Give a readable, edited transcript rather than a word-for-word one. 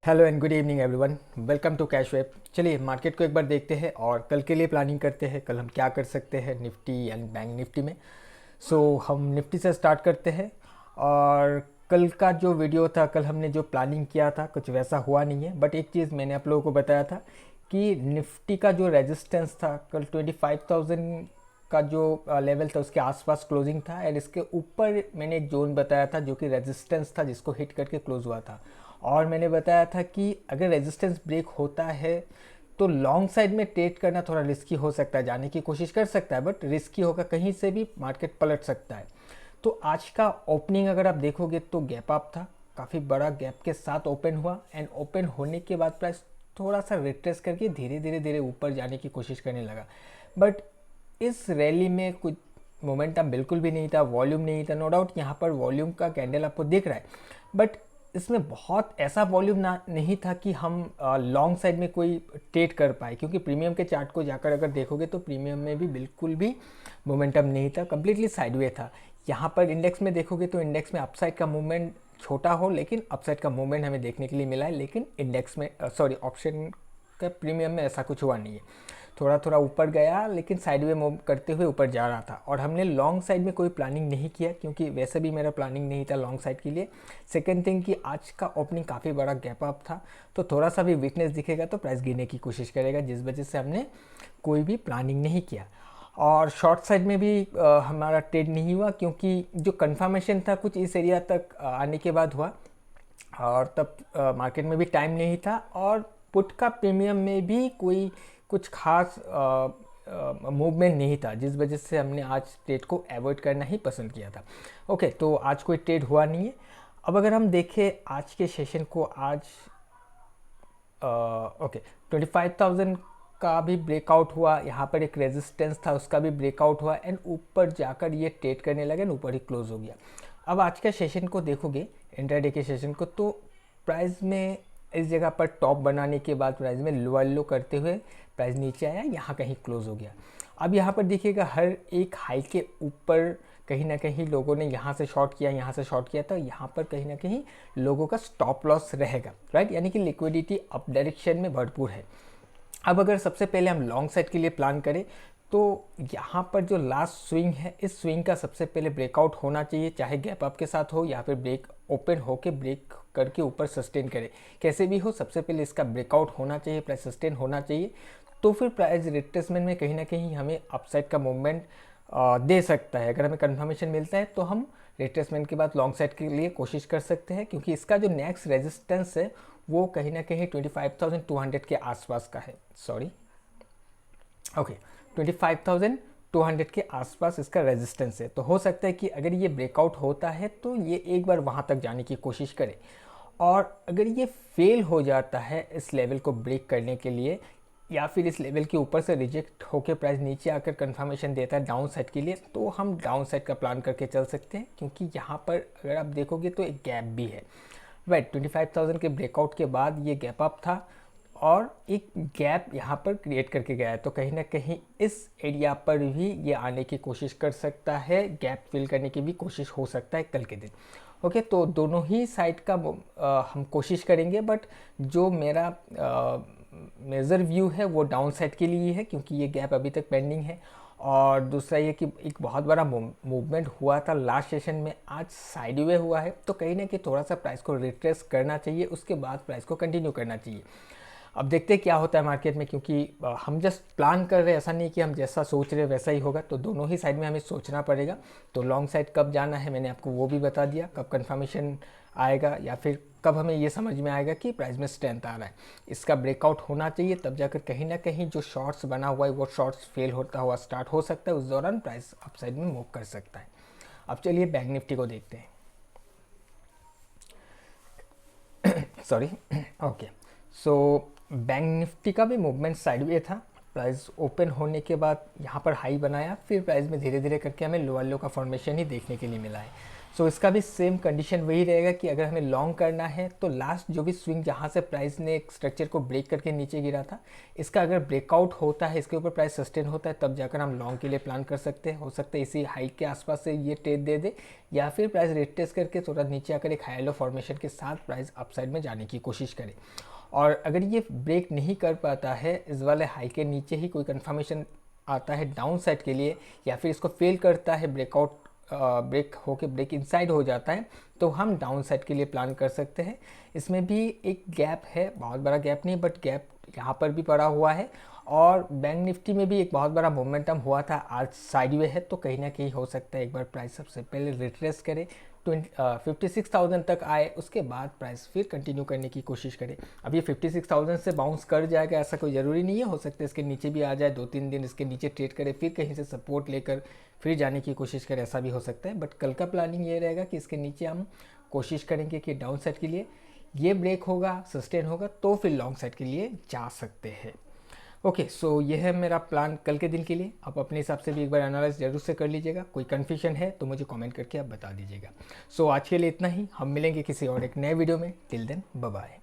Hello and good evening everyone, welcome to cash web. चलिए market को एक बार देखते हैं और कल के लिए प्लानिंग करते हैं। कल हम क्या कर सकते हैं निफ्टी एंड बैंक निफ्टी में। हम निफ्टी से स्टार्ट करते हैं। और कल का जो वीडियो था, कल हमने जो प्लानिंग किया था कुछ वैसा हुआ नहीं है। बट एक चीज़ मैंने आप लोगों को बताया था कि निफ्टी का जो रेजिस्टेंस था कल 25,000 का जो लेवल था उसके आसपास क्लोजिंग था। एंड इसके ऊपर मैंने एक जोन बताया था जो कि रेजिस्टेंस था जिसको हिट करके क्लोज हुआ था। और मैंने बताया था कि अगर रेजिस्टेंस ब्रेक होता है तो लॉन्ग साइड में ट्रेड करना थोड़ा रिस्की हो सकता है, जाने की कोशिश कर सकता है बट रिस्की होगा, कहीं से भी मार्केट पलट सकता है। तो आज का ओपनिंग अगर आप देखोगे तो गैप अप था, काफ़ी बड़ा गैप के साथ ओपन हुआ। एंड ओपन होने के बाद प्राइस थोड़ा सा रिट्रेस करके धीरे धीरे धीरे ऊपर जाने की कोशिश करने लगा। बट इस रैली में कुछ मोमेंटम बिल्कुल भी नहीं था, वॉल्यूम नहीं था। नो डाउट यहाँ पर वॉल्यूम का कैंडल आपको दिख रहा है, बट इसमें बहुत ऐसा वॉल्यूम ना नहीं था कि हम लॉन्ग साइड में कोई ट्रेड कर पाए। क्योंकि प्रीमियम के चार्ट को जाकर अगर देखोगे तो प्रीमियम में भी बिल्कुल भी मोमेंटम नहीं था, कम्प्लीटली साइडवे था। यहाँ पर इंडेक्स में देखोगे तो इंडेक्स में अपसाइड का मूवमेंट छोटा हो लेकिन अपसाइड का मूवमेंट हमें देखने के लिए मिला है। लेकिन इंडेक्स में ऑप्शन का प्रीमियम में ऐसा कुछ हुआ नहीं है। थोड़ा थोड़ा ऊपर गया लेकिन साइडवे मूव करते हुए ऊपर जा रहा था। और हमने लॉन्ग साइड में कोई प्लानिंग नहीं किया क्योंकि वैसे भी मेरा प्लानिंग नहीं था लॉन्ग साइड के लिए। सेकंड थिंग कि आज का ओपनिंग काफ़ी बड़ा गैप अप था, तो थोड़ा सा भी वीकनेस दिखेगा तो प्राइस गिरने की कोशिश करेगा, जिस वजह से हमने कोई भी प्लानिंग नहीं किया। और शॉर्ट साइड में भी हमारा ट्रेड नहीं हुआ क्योंकि जो कन्फर्मेशन था कुछ इस एरिया तक आने के बाद हुआ। और तब मार्केट में भी टाइम नहीं था और पुट का प्रीमियम में भी कोई कुछ खास मूवमेंट नहीं था, जिस वजह से हमने आज ट्रेड को अवॉइड करना ही पसंद किया था। ओके, तो आज कोई ट्रेड हुआ नहीं है। अब अगर हम देखें आज के सेशन को, आज ओके 25,000 का भी ब्रेकआउट हुआ, यहाँ पर एक रेजिस्टेंस था उसका भी ब्रेकआउट हुआ एंड ऊपर जाकर ये ट्रेड करने लगे, ऊपर ही क्लोज हो गया। अब आज के सेशन को देखोगे, इंट्राडे के सेशन को, तो प्राइस में इस जगह पर टॉप बनाने के बाद प्राइस में लोअर लो करते हुए प्राइस नीचे आया, यहाँ कहीं क्लोज हो गया। अब यहाँ पर देखिएगा हर एक हाई के ऊपर कहीं ना कहीं लोगों ने यहाँ से शॉर्ट किया, यहाँ से शॉर्ट किया, तो यहाँ पर कहीं ना कहीं लोगों का स्टॉप लॉस रहेगा, राइट। यानी कि लिक्विडिटी अप डायरेक्शन में भरपूर है। अब अगर सबसे पहले हम लॉन्ग साइड के लिए प्लान करें तो यहाँ पर जो लास्ट स्विंग है, इस स्विंग का सबसे पहले ब्रेकआउट होना चाहिए, चाहे गैप अप के साथ हो या फिर ब्रेक ओपन होके ब्रेक करके ऊपर सस्टेन करे, कैसे भी हो सबसे पहले इसका ब्रेकआउट होना चाहिए, प्राइस सस्टेन होना चाहिए। तो फिर प्राइस रिट्रेसमेंट में कहीं ना कहीं हमें अपसाइड का मूवमेंट दे सकता है। अगर हमें कंफर्मेशन मिलता है तो हम रिट्रेसमेंट के बाद लॉन्ग साइड के लिए कोशिश कर सकते हैं, क्योंकि इसका जो नेक्स्ट रेजिस्टेंस है वो कहीं ना कहीं 25,200 के आसपास का है। सॉरी, ओके 25,200 के आसपास इसका रेजिस्टेंस है। तो हो सकता है कि अगर ये ब्रेकआउट होता है तो ये एक बार वहाँ तक जाने की कोशिश करे, और अगर ये फेल हो जाता है इस लेवल को ब्रेक करने के लिए, या फिर इस लेवल के ऊपर से रिजेक्ट होकर प्राइस नीचे आकर कंफर्मेशन देता है डाउन साइड के लिए, तो हम डाउन साइड का प्लान करके चल सकते हैं। क्योंकि यहाँ पर अगर आप देखोगे तो एक गैप भी है, राइट। 25,000 के ब्रेकआउट के बाद ये गैप अप था और एक गैप यहाँ पर क्रिएट करके गया है, तो कहीं ना कहीं इस एरिया पर भी ये आने की कोशिश कर सकता है, गैप फिल करने की भी कोशिश हो सकता है कल के दिन। ओके, तो दोनों ही साइड का हम कोशिश करेंगे, बट जो मेरा मेजर व्यू है वो डाउन साइड के लिए है, क्योंकि ये गैप अभी तक पेंडिंग है। और दूसरा ये कि एक बहुत बड़ा मूवमेंट हुआ था लास्ट सेशन में, आज साइडवे हुआ है, तो कहीं ना कहीं थोड़ा सा प्राइस को रिट्रेस करना चाहिए, उसके बाद प्राइस को कंटिन्यू करना चाहिए। अब देखते हैं क्या होता है मार्केट में, क्योंकि हम जस्ट प्लान कर रहे हैं, ऐसा नहीं कि हम जैसा सोच रहे वैसा ही होगा, तो दोनों ही साइड में हमें सोचना पड़ेगा। तो लॉन्ग साइड कब जाना है मैंने आपको वो भी बता दिया, कब कंफर्मेशन आएगा या फिर कब हमें ये समझ में आएगा कि प्राइस में स्ट्रेंथ आ रहा है, इसका ब्रेकआउट होना चाहिए, तब जाकर कहीं ना कहीं जो शॉर्ट्स बना हुआ है वो शॉर्ट्स फेल होता हुआ स्टार्ट हो सकता है, उस दौरान प्राइस अपसाइड में मूव कर सकता है। अब चलिए बैंक निफ्टी को देखते हैं। Sorry, okay. So bank Nifty का भी मूवमेंट साइडवे था, प्राइस ओपन होने के बाद यहाँ पर हाई बनाया, फिर प्राइस में धीरे धीरे करके हमें लोअर लो का फॉर्मेशन ही देखने के लिए मिला है। सो इसका भी सेम कंडीशन वही रहेगा कि अगर हमें लॉन्ग करना है तो लास्ट जो भी स्विंग जहाँ से प्राइस ने एक स्ट्रक्चर को ब्रेक करके नीचे गिरा था, इसका अगर ब्रेकआउट होता है, इसके ऊपर प्राइस सस्टेन होता है, तब जाकर हम लॉन्ग के लिए प्लान कर सकते हैं। हो सकता है इसी हाई के आसपास से ये ट्रेड दे दे, या फिर प्राइस रिटेस्ट करके थोड़ा नीचे आकर एक हाई लो फॉर्मेशन के साथ प्राइस अपसाइड में जाने की कोशिश करे। और अगर ये ब्रेक नहीं कर पाता है, इस वाले हाई के नीचे ही कोई कंफर्मेशन आता है डाउन साइड के लिए, या फिर इसको फेल करता है, ब्रेकआउट ब्रेक होके ब्रेक इनसाइड हो जाता है, तो हम डाउन साइड के लिए प्लान कर सकते हैं। इसमें भी एक गैप है, बहुत बड़ा गैप नहीं, बट गैप यहाँ पर भी पड़ा हुआ है। और बैंक निफ्टी में भी एक बहुत बड़ा मोमेंटम हुआ था, आज साइडवे है, तो कहीं ना कहीं हो सकता है एक बार प्राइस सबसे पहले रिट्रेस करे, 56,000 तक आए, उसके बाद प्राइस फिर कंटिन्यू करने की कोशिश करे। अब ये 56,000 से बाउंस कर जाएगा ऐसा कोई ज़रूरी नहीं है, हो सकता है इसके नीचे भी आ जाए, 2-3 दिन इसके नीचे ट्रेड करे, फिर कहीं से सपोर्ट लेकर फिर जाने की कोशिश करे, ऐसा भी हो सकता है। बट कल का प्लानिंग ये रहेगा कि इसके नीचे हम कोशिश करेंगे कि डाउन साइड के लिए ये ब्रेक होगा, सस्टेन होगा, तो फिर लॉन्ग साइड के लिए जा सकते हैं। ओके, सो ये है मेरा प्लान कल के दिन के लिए। आप अपने हिसाब से भी एक बार एनालाइज जरूर से कर लीजिएगा। कोई कन्फ्यूजन है तो मुझे कमेंट करके आप बता दीजिएगा। सो आज के लिए इतना ही, हम मिलेंगे किसी और एक नए वीडियो में। Till then bye bye.